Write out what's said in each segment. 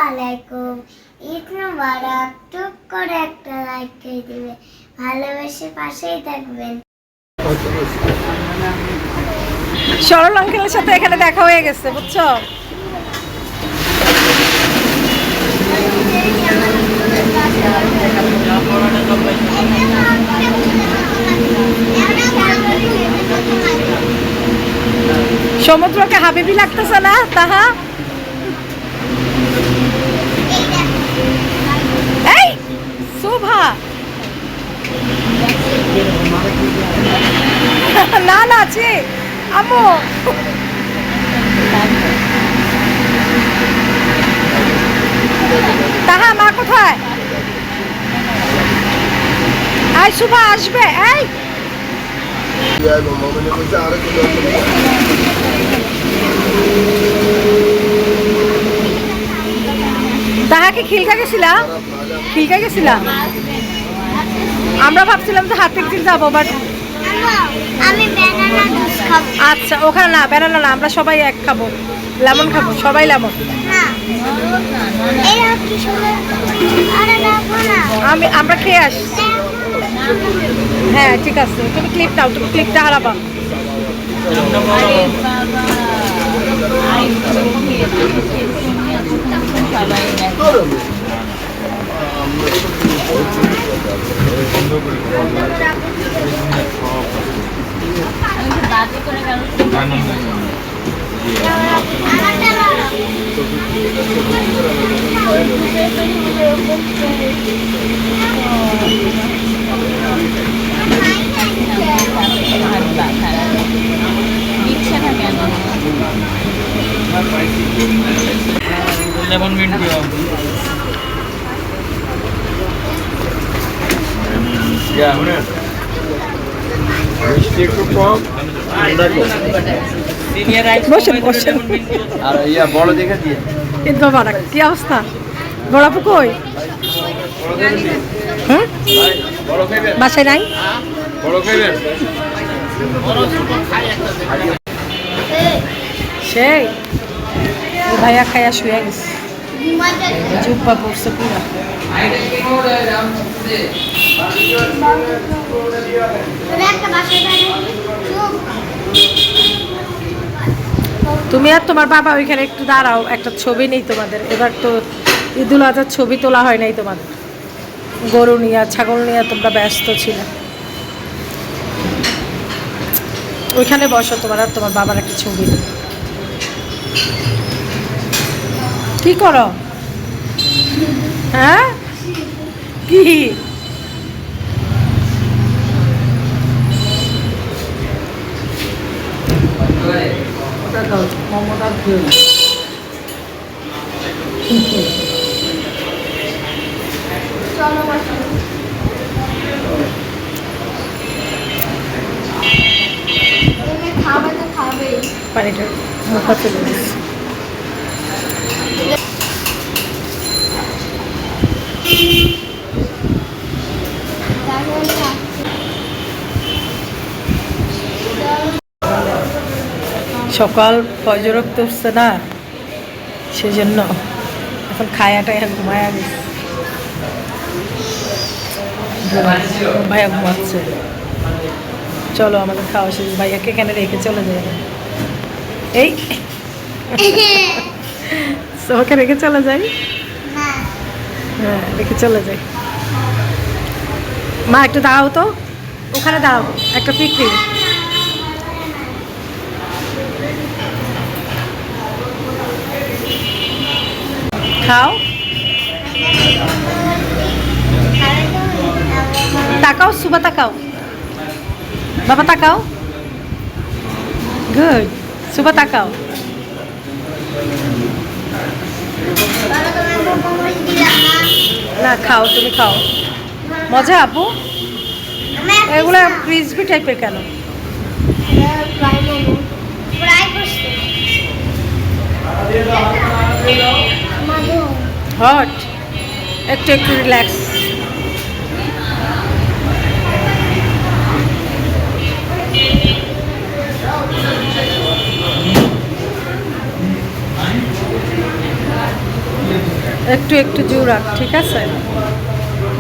আলাইকুম। ঈদ মুবারক। টুক করে একটা লাইক করে দিবে, ভালোবেসে পাশেই থাকবেন। সরল আঙ্কেলের সাথে এখানে দেখা হয়ে গেছে, বুঝছো? সমুদ্রকে হাবিবি লাগতেছে না তাহা? এই শোভা, না না আছে আম্মু। তাহা মা কোথায়? এই শোভা আসবে। এই তাহাকে খিলকা গেছিলাম, খিলকা গেছিলাম। আমরা ভাবছিলাম যে হাতে খিল যাবো, বাট আমি ব্যানানা জুস খাবো। আচ্ছা ওখানে না, বেনানা না, আমরা সবাই এক খাবো, লেমন খাবো, সবাই লেমন। না এরা কি সুন্দর। আরে দেখো না, আমরা খেয়ে আসি। হ্যাঁ ঠিক আছে, তুমি ক্লিপ দাও, তুমি ক্লিপটা হারাবা। লেমন মিন্ট দিও। মিষ্টি একটু কম, বসেন বসেন। আর ইয়া বড় দেখে দিয়ে। ঈদ মোবারক। কি অবস্থা? বড়াপু কই? হুম, বড় খাইবেন? বাসায় নাই? বড় খাইবেন? সেই ভাইয়া খাইয়া শুয়ে গেছে, জুব্বা পড়ছে পুরা। তুমি আর তোমার বাবা ওইখানে একটু দাঁড়াও, একটা ছবি নেই তোমাদের। এবার তো ঈদুল আজহার ছবি তোলা হয় নাই তোমাদের, গরু নিয়ে ছাগল নিয়ে তোমরা ব্যস্ত ছিলে। ওইখানে বসো, তোমার আর তোমার বাবার একটা ছবি। কি করো? হ্যাঁ কি পানিটা মুখা ফেলে দিচ্ছি। সকাল ফজর উঠছে না, সেজন্য এখন খায়াটা এখন ঘুমায়া গেছে। ভাইয়া ঘুমাচ্ছে। চলো আমাদের খাওয়া শেষ, ভাইয়াকে এখানে রেখে চলে যায়। এই ওকে রেখে চলে যাই। হ্যাঁ রেখে চলে যাই। মা একটু দাঁড়াও তো, ওখানে দাঁড়াও, একটা পিকনিক। খাও, তাকাও সুবা, তাকাও বাবা, তাকাও। গুড, সুবা তাকাও। না খাও, তুমি খাও। মজা আপু, এগুলো ক্রিসপি টাইপের কেন? হট, একটু একটু রিল্যাক্স। একটু একটু জোড়া, ঠিক আছে?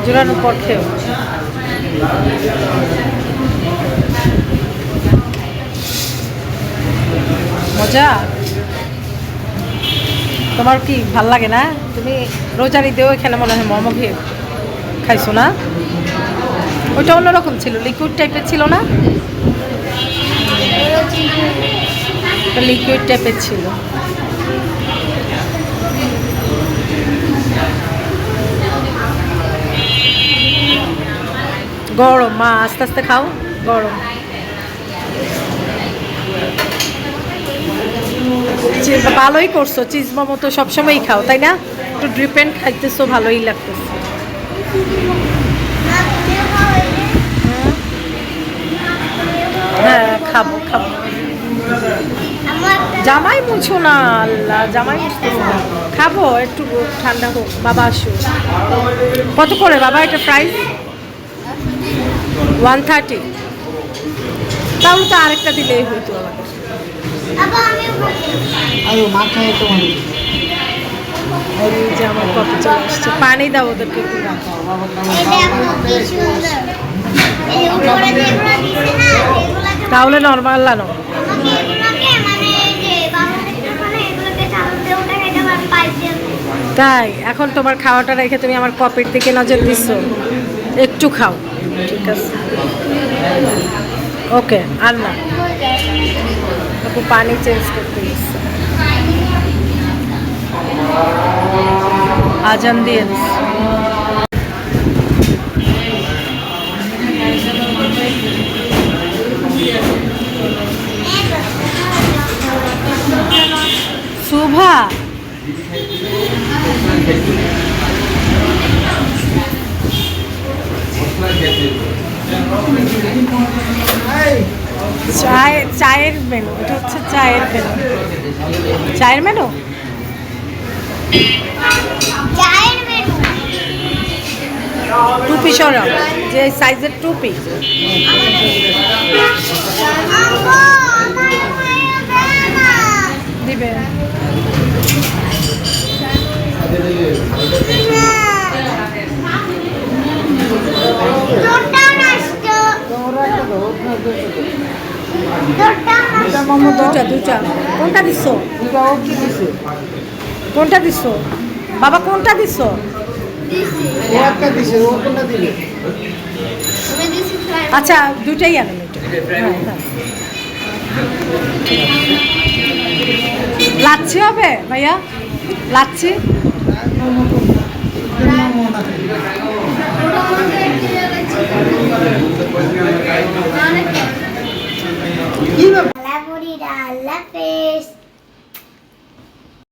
জোড়ানোর পর খেও। মজা। তোমার কি ভাল লাগে না? তুমি রোজার ঈদেও এখানে মনে হয় মোমো খেয়ে খাইছো না? ওইটা অন্যরকম ছিল, লিকুইড টাইপের ছিল না? লিকুইড টাইপের ছিল। গরম মা, আস্তে আস্তে খাও, গরম। ভালোই করছো, চিজ মোমো তো সবসময়ই খাও তাই না? একটু ডিপেন্ড খাইতেছো, ভালোই লাগতেছে। হ্যাঁ খাবো খাবো। জামাই মুছো না, আল্লাহ জামাই মুছতেছে না। খাবো একটু, ঠান্ডা হোক, বাবা আসো। কত করে বাবা এটা প্রাইস? 130। তাহলে তো আরেকটা দিলেই হইতো আমাদের। এই যে আমার কপি চলে আসছে, পানি দাও ওদেরকে একটু। তাহলে নর্মাল লানো। তাই এখন তোমার খাওয়াটা রেখে তুমি আমার কপির দিকে নজর দিচ্ছ। একটু খাও, ঠিক আছে? ওকে, আর না, একটু পানি চেঞ্জ করতে দিচ্ছে। আজান দিয়ে শুভা। চায়ের মেনু, এটা হচ্ছে চায়ের মেনু। চায়ের মেনু, টুপি সরাও, যে সাইজের টুপি। দিবে দুটা। কোনটা দিচ্ছ? কোনটা দিচ্ছ বাবা? কোনটা দিচ্ছ? আচ্ছা দুটাই আনেন। লাচ্ছি হবে ভাইয়া? লাচ্ছি আল্লাহ হাফেজ।